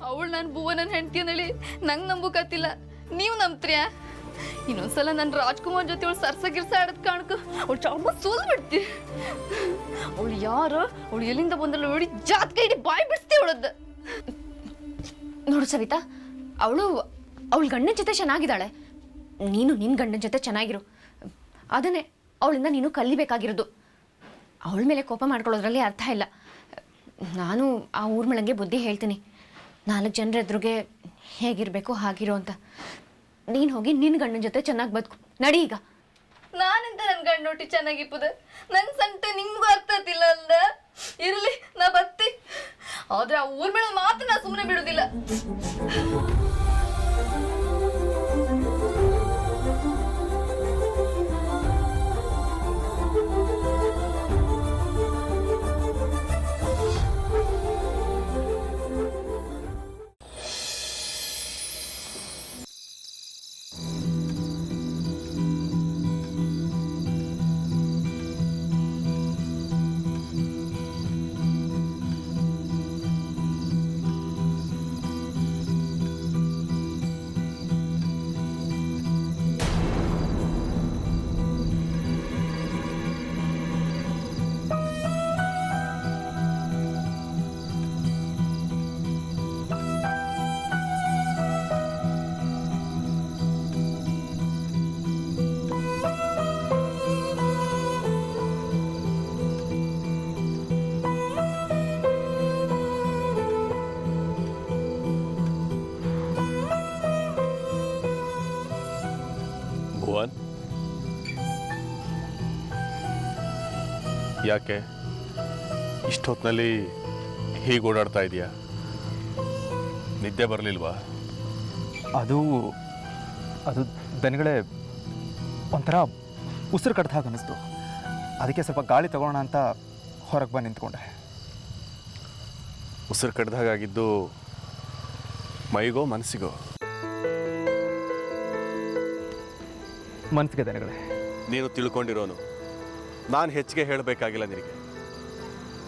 ಅವಳು ನನ್ನ ಭುವನನ್ ಹೆಂಡತಿ ಅಂದೇಳಿ ನಂಗೆ ನಂಬಕತ್ತಿಲ್ಲ. ನೀವು ನಂಬ್ತೀಯ? ಇನ್ನೊಂದ್ಸಲ ನನ್ನ ರಾಜ್ಕುಮಾರ್ ಜೊತೆ ಅವಳು ಸರ್ಸಗಿರ್ಸ ಆಡೋದ್ ಕಾಣಕ ಅವಳು ಚಾಮ ಸೋಲ್ ಬಿಡ್ತಿ. ಅವಳು ಯಾರು, ಅವಳು ಎಲ್ಲಿಂದ ಬಂದಳು ನೋಡಿ ಜಾತ್ಕ ಇಡೀ ಬಾಯಿ ಬಿಡಿಸ್ತಿ ಅವಳದ್ದು. ನೋಡು ಸವಿತಾ, ಅವಳ ಗಂಡನ ಜೊತೆ ಚೆನ್ನಾಗಿದ್ದಾಳೆ. ನೀನು ನಿನ್ನ ಗಂಡನ ಜೊತೆ ಚೆನ್ನಾಗಿರು. ಅದನ್ನೇ ಅವಳಿಂದ ನೀನು ಕಲಿಬೇಕಾಗಿರೋದು. ಅವಳ ಮೇಲೆ ಕೋಪ ಮಾಡ್ಕೊಳ್ಳೋದ್ರಲ್ಲಿ ಅರ್ಥ ಇಲ್ಲ. ನಾನು ಆ ಊರ್ಮಿಳಂಗೆ ಬುದ್ಧಿ ಹೇಳ್ತೀನಿ, 4 ಜನರ ಎದುರಿಗೆ ಹೇಗಿರಬೇಕು ಹಾಗಿರೋ ಅಂತ. ನೀನು ಹೋಗಿ ನಿನ್ನ ಗಂಡನ ಜೊತೆ ಚೆನ್ನಾಗಿ ಬದುಕು. ನಡಿ ಈಗ. ನಾನಿಂದ ನನ್ನ ಗಂಡ ನೋಟಿ ಚೆನ್ನಾಗಿಪ್ಪದ ನನ್ನ ಸಂತೆ ನಿಮ್ಗೂ ಅರ್ಥ ಆತಿಲ್ಲ ಅಂದ. ಇರ್ಲಿ, ನಾ ಬತ್ತಿ. ಆದ್ರೆ ಆ ಊರ್ಮಿಳ ಮಾತ್ರ ನಾ ಸುಮ್ಮನೆ ಬಿಡುದಿಲ್ಲ. ಭುವನ್, ಯಾಕೆ ಇಷ್ಟೊತ್ತಿನಲ್ಲಿ ಹೀಗೆ ಓಡಾಡ್ತಾ ಇದೆಯಾ? ನಿದ್ದೆ ಬರಲಿಲ್ವಾ? ಅದು ದನಗಳೇ ಒಂಥರ ಉಸಿರು ಕಟ್ಟ ಹಾಗೆ ಅನ್ನಿಸ್ತು. ಅದಕ್ಕೆ ಸ್ವಲ್ಪ ಗಾಳಿ ತಗೊಳ್ಳೋಣ ಅಂತ ಹೊರಗೆ ಬಂದು ನಿಂತ್ಕೊಂಡೆ. ಉಸಿರು ಕಡ್ದಾಗಿದ್ದು ಮೈಗೋ ಮನಸ್ಸಿಗೋ? ಮನಸ್ಸಿಗೆ ದನಗಳೇ. ನೀನು ತಿಳ್ಕೊಂಡಿರೋನು. ನಾನು ಹೆಚ್ಚಿಗೆ ಹೇಳಬೇಕಾಗಿಲ್ಲ ನಿನಗೆ.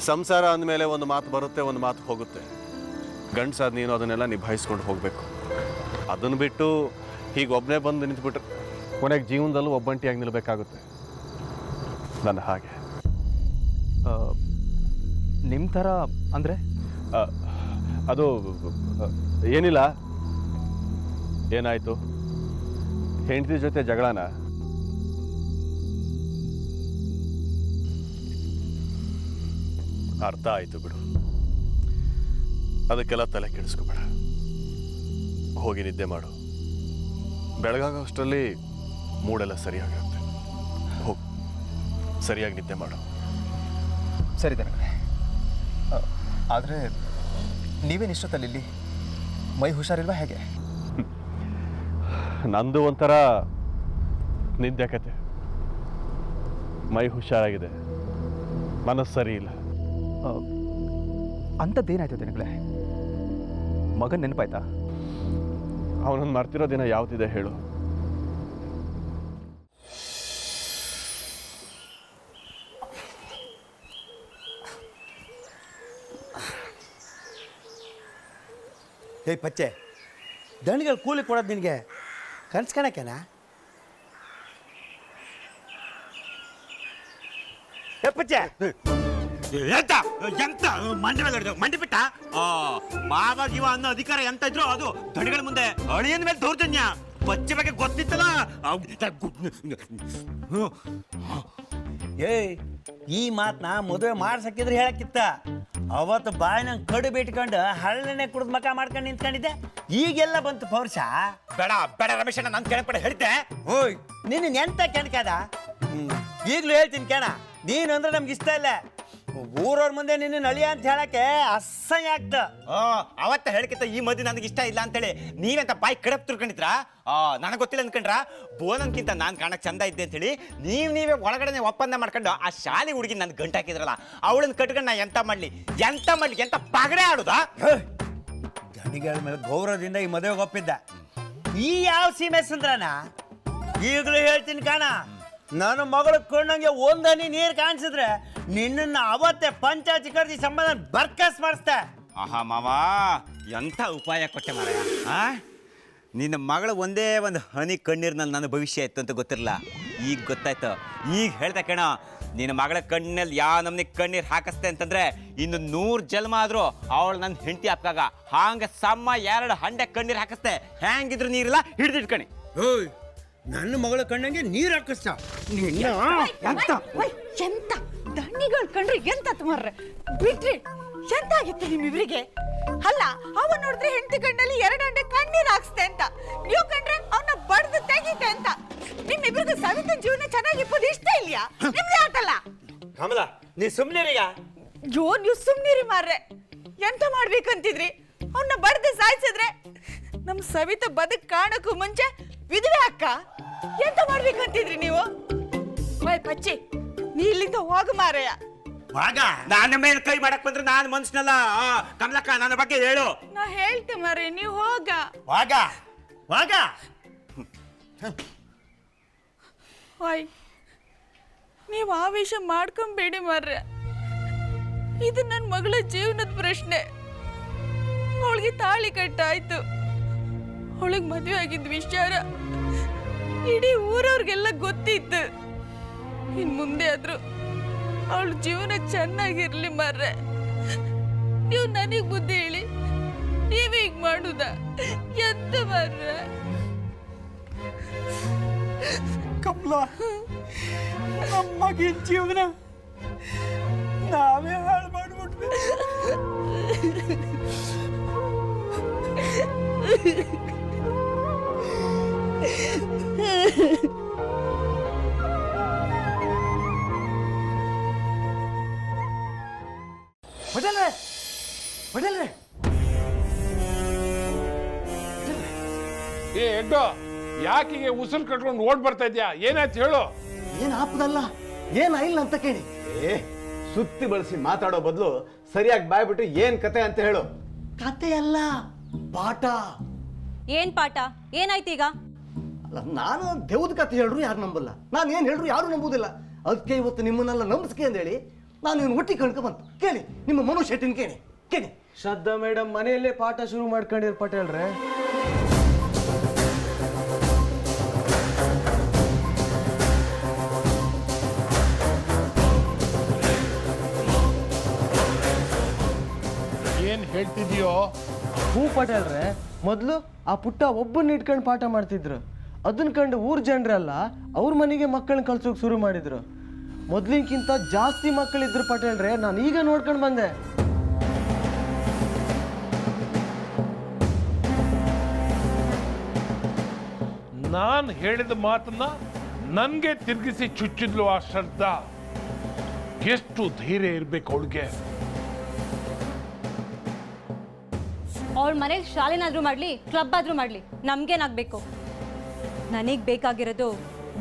ಸಂಸಾರ ಅಂದಮೇಲೆ ಒಂದು ಮಾತು ಬರುತ್ತೆ, ಒಂದು ಮಾತು ಹೋಗುತ್ತೆ. ಗಂಡಸಾದ ನೀನು ಅದನ್ನೆಲ್ಲ ನಿಭಾಯಿಸ್ಕೊಂಡು ಹೋಗಬೇಕು. ಅದನ್ನು ಬಿಟ್ಟು ಹೀಗೆ ಒಬ್ಬನೇ ಬಂದು ನಿಂತ್ಬಿಟ್ರೆ ಕೊನೆಗೆ ಜೀವನದಲ್ಲೂ ಒಬ್ಬಂಟಿಯಾಗಿ ನಿಲ್ಲಬೇಕಾಗುತ್ತೆ. ನನ್ನ ಹಾಗೆ. ನಿಮ್ಮ ಥರ ಅಂದರೆ? ಅದು ಏನಿಲ್ಲ. ಏನಾಯಿತು? ಹೆಂಡತಿ ಜೊತೆ ಜಗಳನ? ಅರ್ಥ ಆಯಿತು ಬಿಡು. ಅದಕ್ಕೆಲ್ಲ ತಲೆ ಕೆಡಿಸ್ಕೋಬೇಡ. ಹೋಗಿ ನಿದ್ದೆ ಮಾಡು. ಬೆಳಗಾಗೋಷ್ಟರಲ್ಲಿ ಮೂಡೆಲ್ಲ ಸರಿಯಾಗಿರುತ್ತೆ. ಹೋಗು, ಸರಿಯಾಗಿ ನಿದ್ದೆ ಮಾಡು. ಸರಿ ದನಗಳೇ. ಆದರೆ ನೀವೇನು ಇಷ್ಟೊತ್ತಲ್ಲಿ ಇಲ್ಲಿ? ಮೈ ಹುಷಾರಿಲ್ವಾ ಹೇಗೆ? ನಂದು ಒಂಥರ ನಿದ್ದೆ ಕತೆ. ಮೈ ಹುಷಾರಾಗಿದೆ, ಮನಸ್ಸು ಸರಿ ಇಲ್ಲ. ಅಂಥದ್ದೇನಾಯ್ತು ದನಗಳೇ? ಮಗನ ನೆನಪಾಯ್ತಾ? ಅವನನ್ನು ಮರ್ತಿರೋ ದಿನ ಯಾವುದಿದೆ ಹೇಳು? ಏಯ್ ಪಚ್ಚೆ, ದಣಿಗಳು ಕೂಲಿ ಕೊಡೋದು ನಿನಗೆ ಕನ್ಸು ಕಾಣಕ್ಕೇನಾ? ಏ ಪಚ್ಚೆ, ಎಂತ ಎಂತ ಮಂಡಿ ಬಿಟ್ಟ ಮಾವ ಜೀವ ಅನ್ನೋ ಅಧಿಕಾರ ಎಂತ ಇದ್ರು ಅದು ದಣಿಗಳ ಮುಂದೆ ಅಳಿಯನ ಮೇಲೆ ದೌರ್ಜನ್ಯ. ಬಚ್ಚೆ ಬಗ್ಗೆ ಗೊತ್ತಿತ್ತಲ್ಲ. ಏಯ್, ಈ ಮಾತನ್ನ ಮದುವೆ ಮಾಡ್ಸಕ್ಕಿದ್ರೆ ಹೇಳಕ್ಕಿತ್ತ. ಅವತ್ತು ಬಾಯಿನಂಗೆ ಕಡು ಬಿಟ್ಕೊಂಡು ಹಳ್ಳೆಣ್ಣೆ ಕುಡಿದು ಮಕ ಮಾಡ್ಕೊಂಡು ನಿಂತ್ಕೊಂಡಿದ್ದೆ. ಈಗೆಲ್ಲ ಬಂತು ಪೌರುಷ. ಬೇಡ ಬೇಡ ರಮೇಶಣ್ಣ, ನಾನು ಕೆಣಪಡೆ ಹೇಳ್ತೆ. ಓಯ್, ನಿನ್ನ ಎಂತ ಕೆಣಕದ? ಈಗಲೂ ಹೇಳ್ತೀನಿ ಕೇಣ, ನೀನು ಅಂದ್ರೆ ನಮ್ಗೆ ಇಷ್ಟ ಇಲ್ಲ. ಊರವ್ರ ಮುಂದೆ ನಿನ್ನ ನಳಿಯ ಅಂತ ಹೇಳಕ್ಕೆ ಅಸಹ್ಯ ಆಗ್ತ. ಅವತ್ತ ಹೇಳ್ಕಿತ್ತ ಈ ಮದುವೆ ನನಗೆ ಇಷ್ಟ ಇಲ್ಲ ಅಂತೇಳಿ ನೀವೆಂತ ಬಾಯಿ ಕಡಪ್ ತಿಳ್ಕೊಂಡಿದ್ರ? ನನಗೆ ಗೊತ್ತಿಲ್ಲ ಅನ್ಕೊಂಡ್ರ? ಬೋನನ್ಕಿಂತ ನಾನು ಕಾಣಕ್ ಚಂದ ಇದ್ದೆ ಅಂತೇಳಿ ನೀವೇ ಒಳಗಡೆ ಒಪ್ಪಂದ ಮಾಡ್ಕೊಂಡು ಆ ಶಾಲೆ ಹುಡುಗಿ ನನ್ ಗಂಟು ಹಾಕಿದ್ರಲ್ಲ, ಅವಳನ್ನ ಕಟ್ಕೊಂಡು ನಾ ಎಂತ ಮಾಡ್ಲಿ ಎಂತ ಪಗಡೆ ಆಡುದಾ? ಗಣಿಗಳ ಮೇಲೆ ಗೌರವದಿಂದ ಈ ಮದುವೆಗೆ ಒಪ್ಪಿದ್ದ. ಈ ಯಾವ ಸೀಮೆ ಸುಂದ್ರನ? ಈಗಲೂ ಹೇಳ್ತೀನಿ ಕಾಣ, ನನ್ನ ಮಗಳ ಕಣ್ಣಂಗೆ ಒಂದನಿ ನೀರು ಕಾಣಿಸಿದ್ರೆ ನಿನ್ನನ್ನು ಅವತ್ತೇ ಪಂಚಾಯತಿ ಕರೆದಿ ಸಂಬಂಧ ಬರ್ಕಸ್ ಮಾಡಿಸ್ತೆ. ಆಹಾ ಮಾವ, ಎಂಥ ಉಪಾಯ ಕೊಟ್ಟೆ ಮಾರಾಯ ಆ ನಿನ್ನ ಮಗಳ ಒಂದೇ ಒಂದು ಹನಿ ಕಣ್ಣೀರಿನಲ್ಲಿ ನನ್ನ ಭವಿಷ್ಯ ಇತ್ತು ಅಂತ ಗೊತ್ತಿರಲ್ಲ. ಈಗ ಗೊತ್ತಾಯ್ತು. ಈಗ ಹೇಳ್ತಾ ಕಣ, ನಿನ್ನ ಮಗಳ ಕಣ್ಣಲ್ಲಿ ಯಾವ ನಮ್ನಿ ಕಣ್ಣೀರು ಹಾಕಿಸ್ತೆ ಅಂತಂದ್ರೆ ಇನ್ನು 100 ಜನ್ಮ ಆದರೂ ಅವಳು ನನ್ನ ಹೆಂಡತಿ ಅಪ್ಪಾಗ ಹಾಂಗೆ ಸಮ್ಮ 2 ಹಂಡೆ ಕಣ್ಣೀರು ಹಾಕಿಸ್ತೆ. ಹೆಂಗಿದ್ರು ನೀರಿಲ್ಲ ಹಿಡಿದಿಟ್ಕಣಿ. ಓಯ್ ನನ್ನ ಮಗಳ ಕಣ್ಣಂಗೆ ನೀರು ಹಾಕಿಸ್ತ ಎಂತ ದಣ್ಣಿಗಳು ಕಂಡ್ರಿ ಎಂತ ಮಾರ್ರೆ ಬಿಟ್ರಿ ಎಂತ ಆಗಿತ್ತು ನಿಮ್ಮಿಬ್ರಿಗೆ? ಅಲ್ಲ ಅವ ನೋಡಿದ್ರೆ ಹೆಂಡತಿ ಕಣ್ಣಲ್ಲಿ 2 ಗಂಟೆ ಕಣ್ಣೀರ್ ಹಾಕ್ಸ್ತೆ ಅಂತ, ನೀವು ಕಂಡ್ರೆ ಅವನ್ನ ಬಡ್ದು ತೆಗೀತೆ ಅಂತ. ನಿಮ್ಮಿಬ್ರಿಗೂ ಸವಿತ ಜೀವನ ಚೆನ್ನಾಗಿರ್ಬೋದು ಇಷ್ಟ ಇಲ್ಯಾ? ನಿಮ್ದೇ ಆಟಲ್ಲ. ಕಮಲ ನೀ ಸುಮ್ನಿರೀಗ. ಜೋ ನೀವು ಸುಮ್ನಿರಿ ಮಾರ್ರೆ. ಎಂತ ಮಾಡ್ಬೇಕಂತಿದ್ರಿ? ಅವನ್ನ ಬಡ್ದು ಸಾಯಿಸಿದ್ರೆ ನಮ್ ಸವಿತ ಬದುಕ್ ಕಾಣಕ್ಕೂ ಮುಂಚೆ ವಿಧವೆ ಅಕ್ಕ. ಎಂತ ಮಾಡ್ಬೇಕಂತಿದ್ರಿ ನೀವು? ಓಯ್ ಪಚ್ಚಿ, ನೀ ಇಲ್ಲಿಂದ ಹೋಗು ಮಾರಯ್ಯ. ವಾಗ ನನ್ನ ಮೇಲೆ ಕೈ ಮಾಡಕ್ ಬಂದ್ರೆ ನಾನು ಮನ್ಸನಲ್ಲ. ಕಮಲಕ್ಕ, ನನ್ನ ಬಗ್ಗೆ ಹೇಳು. ನಾ ಹೇಳ್ತೆ ಮಾರೆ, ನೀವು ಹೋಗ. ವಾಗ ವಾಗ ಓಯ್ ನೀವು ಆವೇಶ ಮಾಡ್ಕೊಂಬೇಡಿ ಮಾರ್ರೆ. ಇದು ನನ್ನ ಮಗಳ ಜೀವನದ ಪ್ರಶ್ನೆ. ಅವಳಿಗೆ ತಾಳಿ ಕಟ್ಟಾಯ್ತು, ಅವಳಿಗೆ ಮದುವೆ ಆಗಿದ್ದ ವಿಚಾರ ಇಡೀ ಊರವ್ರಿಗೆಲ್ಲ ಗೊತ್ತಿತ್ತು. ಇನ್ ಮುಂದೆ ಆದ್ರೂ ಅವಳ ಜೀವನ ಚೆನ್ನಾಗಿರ್ಲಿ ಮಾರ್ರೆ. ನೀವು ನನಗ್ ಬುದ್ಧಿ ಹೇಳಿ ನೀವೇ ಈಗ ಮಾಡುದ ಎಂತ ಮಾರ್ರೆ? ಕಮಲ, ನಮ್ಮ ಮಗಿನ ಜೀವನ ನಾವೇ ಹಾಳು ಮಾಡ್ಬಿಟ್ವಿ. ಹೊಡೆಲ್ರೆ ಏ ಎಡ್ಡೋ, ಯಾಕಿಗೆ ಉಸಿರು ಕಟ್ಕೊಂಡು ಓಡ್ ಬರ್ತಾ ಇದ್ಯಾ? ಏನಾಯ್ತು ಹೇಳು. ಏನ್ ಆಪದಲ್ಲ, ಏನಾಯಿಲ್ಲ ಅಂತ ಕೇಳಿ. ಸುತ್ತಿ ಬಳಸಿ ಮಾತಾಡೋ ಬದಲು ಸರಿಯಾಗಿ ಬಾಯ್ಬಿಟ್ಟು ಏನ್ ಕತೆ ಅಂತ ಹೇಳು. ಕತೆ ಅಲ್ಲ, ಪಾಠ. ಏನ್ ಪಾಠ? ಏನಾಯ್ತು ಈಗ? ಅಲ್ಲ, ನಾನು ದೇವ್ದ ಕತೆ ಹೇಳ್ರು ಯಾರು ನಂಬಲ್ಲ, ನಾನು ಏನ್ ಹೇಳ್ರು ಯಾರು ನಂಬುದಿಲ್ಲ. ಅದಕ್ಕೆ ಇವತ್ತು ನಿಮ್ಮನ್ನೆಲ್ಲ ನಂಬಿಸ್ಕೆ ಅಂತ ಹೇಳಿ ನಾನು ಇವನು ಒಟ್ಟಿ ಕಣ್ಕೊ ಬಂತು. ಕೇಳಿ, ನಿಮ್ಮ ಮನು ಶೆಟ್ಟಿನ ಕೇಳಿ ಕೇಳಿ. ಶ್ರದ್ಧಾ ಮೇಡಮ್ ಮನೆಯಲ್ಲೇ ಪಾಠ ಶುರು ಮಾಡ್ಕೊಂಡಿರ್ ಪಟೇಲ್ರೆ. ಏನ್ ಹೇಳ್ತಿದ್ಯೋ? ಹೂ ಪಟೇಲ್ರೆ, ಮೊದಲು ಆ ಪುಟ್ಟ ಒಬ್ಬನ್ನ ಇಟ್ಕೊಂಡು ಪಾಠ ಮಾಡ್ತಿದ್ರು. ಅದನ್ನ ಕಂಡು ಊರ್ ಜನರೆಲ್ಲ ಅವ್ರ ಮನೆಗೆ ಮಕ್ಕಳನ್ನ ಕಳ್ಸೋಕೆ ಶುರು ಮಾಡಿದ್ರು. ಮೊದ್ಲಿನ್ಕಿಂತ ಜಾಸ್ತಿ ಮಕ್ಕಳಿದ್ರು ಪಟೇಲ್ರೆ, ನಾನು ಈಗ ನೋಡ್ಕೊಂಡು ಬಂದೆ. ನಾನ್ ಹೇಳಿದ ಮಾತನ್ನ ನನ್ಗೆ ತಿರುಗಿಸಿ ಚುಚ್ಚಿದ್ಲು ಆ ಶ್ರದ್ಧಾ. ಎಷ್ಟು ಧೈರ್ಯ ಇರ್ಬೇಕು ಅವಳಿಗೆ. ಅವಳ ಮನೇಲಿ ಶಾಲೆನಾದ್ರೂ ಮಾಡ್ಲಿ, ಕ್ಲಬ್ ಆದ್ರೂ ಮಾಡ್ಲಿ, ನಮ್ಗೇನಾಗ್ಬೇಕು? ನನಗ್ ಬೇಕಾಗಿರೋದು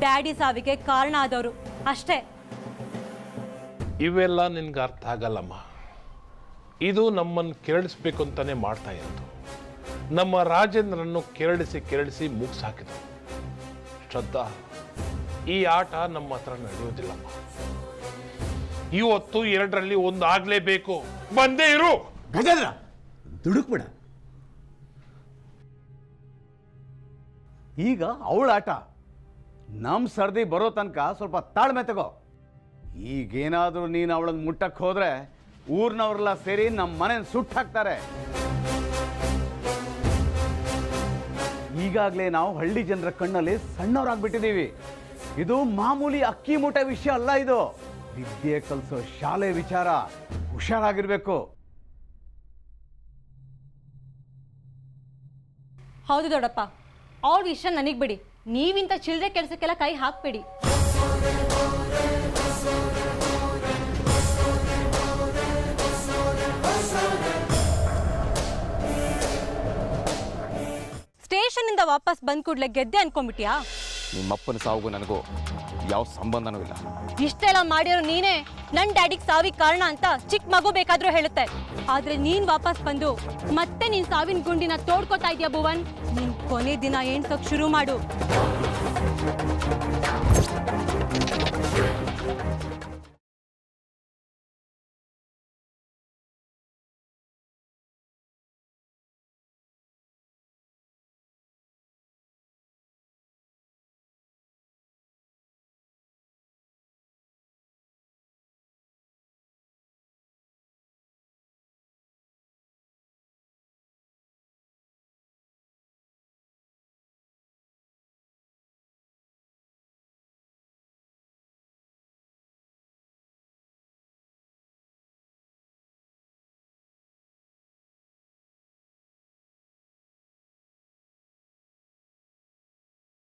ಡ್ಯಾಡಿ ಸಾವಿಗೆ ಕಾರಣ ಆದವರು ಅಷ್ಟೇ. ಇವೆಲ್ಲ ನಿನ್ಗೆ ಅರ್ಥ ಆಗಲ್ಲಮ್ಮ. ಇದು ನಮ್ಮನ್ನು ಕೆರಳಿಸ್ಬೇಕು ಅಂತಾನೆ ಮಾಡ್ತಾ ಇರೋದು. ನಮ್ಮ ರಾಜೇಂದ್ರನ್ನು ಕೆರಳಿಸಿ ಮುಗಿಸಾಕಿದ್ರು. ಶ್ರದ್ಧಾ, ಈ ಆಟ ನಮ್ಮ ಹತ್ರ ನಡೆಯೋದಿಲ್ಲಮ್ಮ. ಇವತ್ತು 2ರಲ್ಲಿ 1 ಆಗ್ಲೇಬೇಕು. ಬಂದೇ ಇರು. ಗಜೇಂದ್ರ, ದುಡುಕ್ಬಿಡ. ಈಗ ಅವಳ ಆಟ. ನಮ್ಮ ಸರ್ದಿ ಬರೋ ತನಕ ಸ್ವಲ್ಪ ತಾಳ್ಮೆ ತಗೋ. ಈಗೇನಾದ್ರೂ ನೀನು ಅವಳನ್ನ ಮುಟ್ಟಕ್ಕೆ ಹೋದ್ರೆ ಊರ್ನವ್ರೆಲ್ಲ ಸೇರಿ ನಮ್ಮ ಮನೆ ಸುಟ್ಟು ಹಾಕ್ತಾರೆ. ಈಗಾಗಲೇ ನಾವು ಹಳ್ಳಿ ಜನರ ಕಣ್ಣಲ್ಲಿ ಸಣ್ಣವರಾಗ್ಬಿಟ್ಟಿದ್ದೀವಿ. ಇದು ಮಾಮೂಲಿ ಅಕ್ಕಿ ಮೂಟೆ ವಿಷಯ ಅಲ್ಲ, ಇದು ವಿದ್ಯೆ ಕಲಿಸೋ ಶಾಲೆ ವಿಚಾರ. ಹುಷಾರಾಗಿರ್ಬೇಕು. ಹೌದು ದೊಡ್ಡಪ್ಪ, ಅವ್ರ ವಿಷಯ ನನಗ್ ಬಿಡಿ. ನೀವಿಂತ ಚಿಲ್ಲರೆ ಕೆಲಸಕ್ಕೆಲ್ಲ ಕೈ ಹಾಕ್ಬೇಡಿ. ಸ್ಟೇಷನ್ ಇಂದ ವಾಪಸ್ ಬಂದ್ ಕೂಡ್ಲೆ ಗೆದ್ದೆ ಅನ್ಕೊಂಡ್ಬಿಟ್ಯಾ? ನಿಮ್ಮಪ್ಪನ ಸಾವುಗೂ ನನಗೂ ಯಾವ ಸಂಬಂಧನೂ ಇಲ್ಲ. ಇಷ್ಟೆಲ್ಲ ಮಾಡಿರೋ ನೀನೇ ನನ್ ಡ್ಯಾಡಿಗ್ ಸಾವಿಗೆ ಕಾರಣ ಅಂತ ಚಿಕ್ಕ ಮಗು ಬೇಕಾದ್ರೂ ಹೇಳುತ್ತೆ. ಆದ್ರೆ ನೀನ್ ವಾಪಸ್ ಬಂದು ಮತ್ತೆ ನಿನ್ ಸಾವಿನ ಗುಂಡಿನ ತೋಡ್ಕೋತಾ ಇದೀಯ ಭುವನ್. ನೀನ್ ಕೊನೆ ದಿನ ಎಣ್ಸೋಕ್ ಶುರು ಮಾಡು.